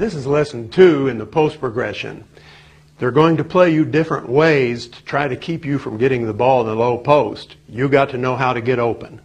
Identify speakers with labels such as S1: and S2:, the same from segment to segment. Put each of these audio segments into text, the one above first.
S1: This is lesson 2 in the post progression. They're going to play you different ways to try to keep you from getting the ball in the low post. You got to know how to get open.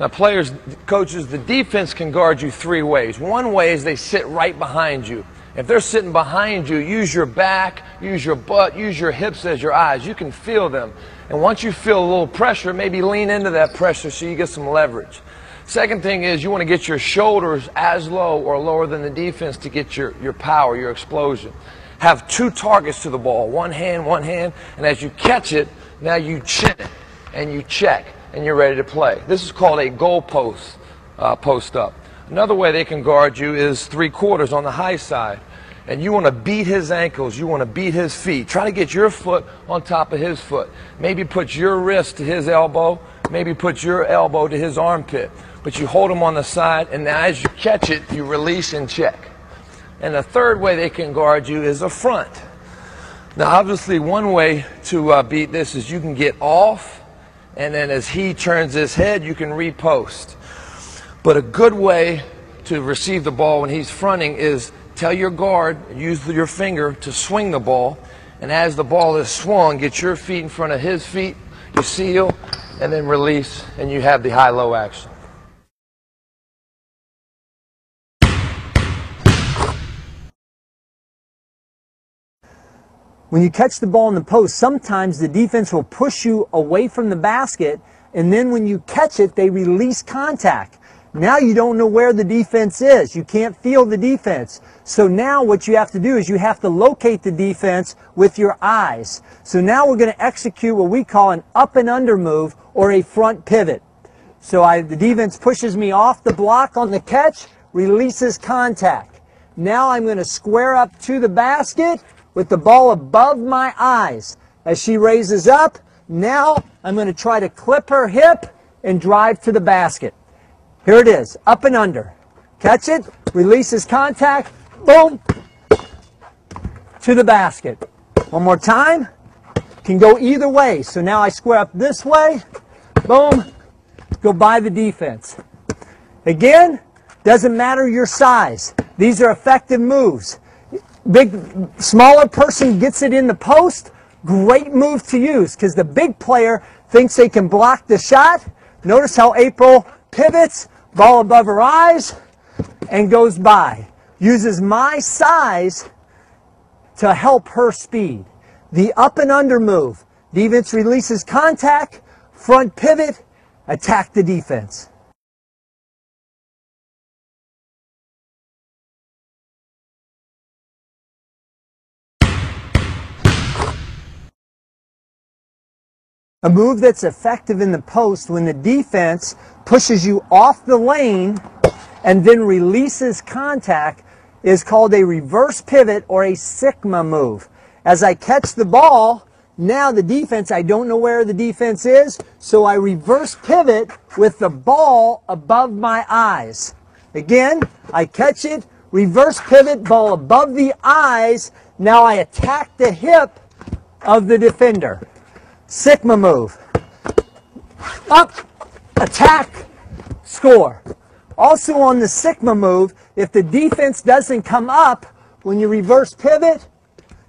S2: Now players, coaches, the defense can guard you 3 ways. One way is they sit right behind you. If they're sitting behind you, use your back, use your butt, use your hips as your eyes. You can feel them. And once you feel a little pressure, maybe lean into that pressure so you get some leverage. Second thing is you want to get your shoulders as low or lower than the defense to get your power, your explosion. Have 2 targets to the ball, one hand, and as you catch it, now you chin it and you check and you're ready to play. This is called a goal post, post up. Another way they can guard you is 3/4 on the high side. And you want to beat his ankles, you want to beat his feet. Try to get your foot on top of his foot. Maybe put your wrist to his elbow, maybe put your elbow to his armpit. But you hold him on the side, and now as you catch it, you release and check. And the third way they can guard you is a front. Now obviously one way to beat this is you can get off, and then as he turns his head, you can repost. But a good way to receive the ball when he's fronting is tell your guard, use your finger to swing the ball, and as the ball is swung, get your feet in front of his feet, you seal, and then release, and you have the high-low action.
S3: When you catch the ball in the post, sometimes the defense will push you away from the basket, and then when you catch it, they release contact. Now you don't know where the defense is. You can't feel the defense. So now what you have to do is you have to locate the defense with your eyes. So now we're going to execute what we call an up and under move or a front pivot. So the defense pushes me off the block on the catch, releases contact. Now I'm going to square up to the basket with the ball above my eyes. As she raises up, now I'm going to try to clip her hip and drive to the basket. Here it is, up and under. Catch it, releases contact, boom, to the basket. One more time. Can go either way. So now I square up this way, boom, go by the defense. Again, doesn't matter your size. These are effective moves. Smaller person gets it in the post, great move to use because the big player thinks they can block the shot. Notice how April pivots, ball above her eyes, and goes by. Uses my size to help her speed. The up and under move. Defense releases contact, front pivot, attack the defense. A move that's effective in the post when the defense pushes you off the lane and then releases contact is called a reverse pivot or a Sigma move. As I catch the ball, now the defense, I don't know where the defense is, so I reverse pivot with the ball above my eyes. Again, I catch it, reverse pivot, ball above the eyes, now I attack the hip of the defender. Sigma move. Up, attack, score. Also on the Sigma move, if the defense doesn't come up, when you reverse pivot,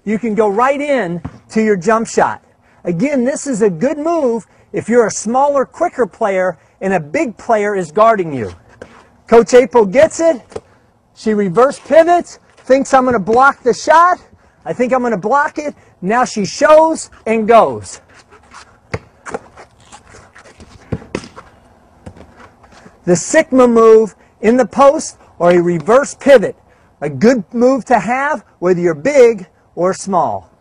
S3: you can go right in to your jump shot. Again, this is a good move if you're a smaller, quicker player and a big player is guarding you. Coach April gets it. She reverse pivots, thinks I'm going to block the shot. I think I'm going to block it. Now she shows and goes. The Sigma move in the post or a reverse pivot. A good move to have whether you're big or small.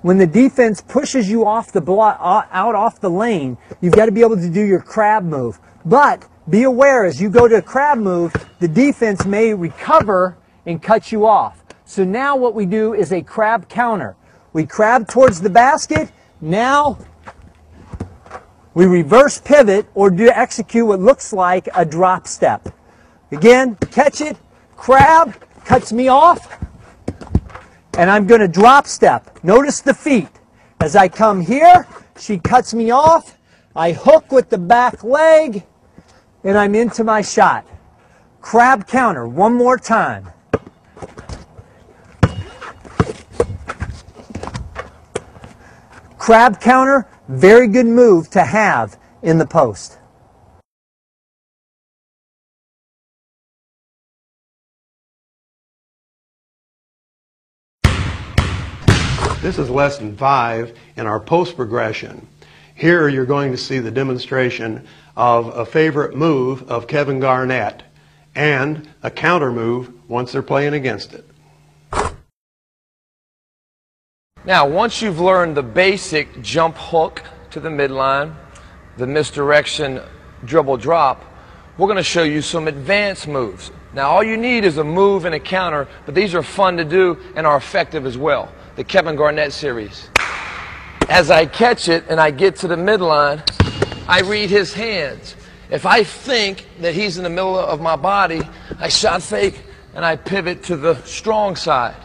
S3: When the defense pushes you off the block, out off the lane, you've got to be able to do your crab move. But be aware as you go to a crab move, the defense may recover and cut you off. So now what we do is a crab counter. We crab towards the basket. Now we reverse pivot or execute what looks like a drop step. Again, catch it, crab, cuts me off, and I'm going to drop step. Notice the feet. As I come here, she cuts me off. I hook with the back leg, and I'm into my shot. Crab counter, one more time. Crab counter, very good move to have in the post.
S1: This is lesson 5 in our post progression. Here you're going to see the demonstration of a favorite move of Kevin Garnett and a counter move once they're playing against it.
S2: Now, once you've learned the basic jump hook to the midline, the misdirection dribble drop, we're going to show you some advanced moves. Now, all you need is a move and a counter, but these are fun to do and are effective as well. The Kevin Garnett series. As I catch it and I get to the midline, I read his hands. If I think that he's in the middle of my body, I shot fake and I pivot to the strong side.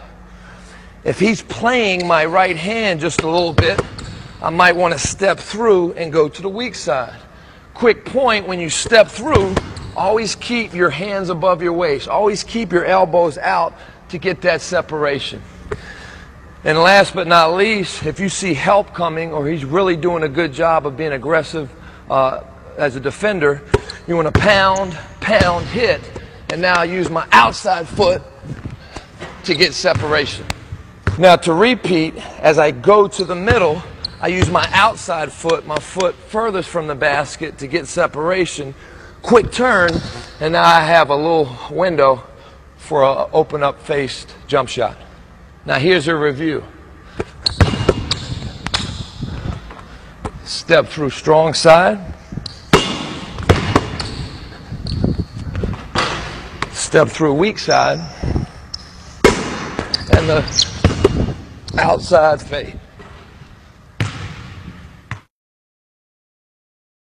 S2: If he's playing my right hand just a little bit, I might want to step through and go to the weak side. Quick point, when you step through, always keep your hands above your waist. Always keep your elbows out to get that separation. And last but not least, if you see help coming or he's really doing a good job of being aggressive as a defender, you want to pound, hit, and now I use my outside foot to get separation. Now to repeat, as I go to the middle, I use my outside foot, my foot furthest from the basket to get separation. Quick turn, and now I have a little window for an open up faced jump shot. Now here's a review. Step through strong side. Step through weak side. And the outside fade.